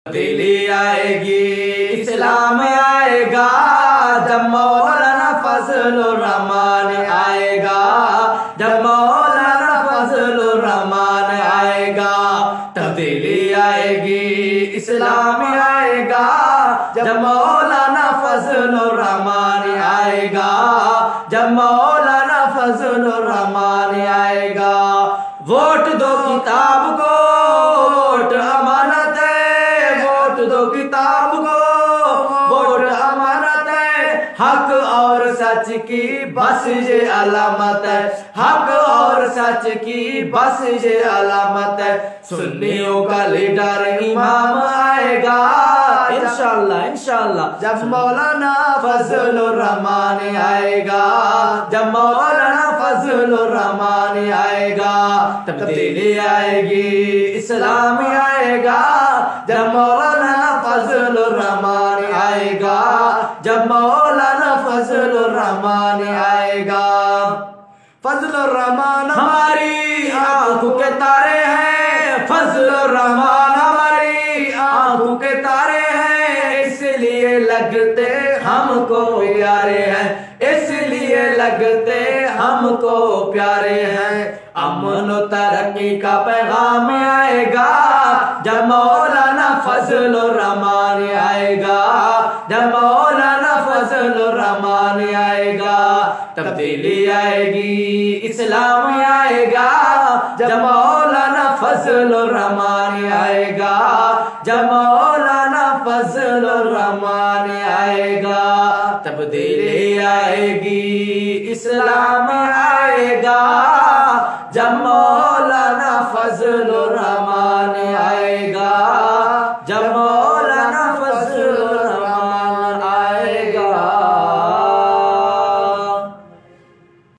तब्दीली आएगी, इस्लाम आएगा, जब मौलाना फजलुर रहमान आएगा, जब मौलाना फजलुर रहमान आएगा। तब्दीली आएगी, इस्लाम आएगा, जब मौलाना फजलुर रहमान आएगा, जब मौलाना फजलुर रहमान आएगा। वोट दो किताब को, वोट अमानत है, वोट दो किताब को, वोट अमानत है। हक और सच की बस ये अलामत है, हक और सच की बस ये अलामत है। सुन्नियों का लीडर इमाम आएगा, इंशाअल्लाह इंशाअल्लाह, जब मौलाना फजलुर रहमान आएगा, जब मौलाना फजलुर रहमान आएगा। तब्दीली आएगी, इस्लाम आएगा, जब मौलाना फजलुर रहमान आएगा, जब मौलाना फजलुर रहमान आएगा। फजलुर रहमान हमारी आंखों के तारे हैं, फजलुर रहमान हमारी आंखों के तारे हैं, इसलिए लगते हमको प्यारे हैं, इसलिए लगते हमको प्यारे हैं। अमन तरक्की का पैगाम आएगा, जब मौलाना फजलुर रहमान आएगा, जब मौलाना फजलुर रहमान आएगा। तब्दीली आएगी, इस्लाम आएगा, जब मौलाना फजलुर रहमान आएगा, जब मौलाना फजलुर रहमान आएगा। तब्दीली आएगी, इस्लाम आएगा, जब मौलाना फजलुर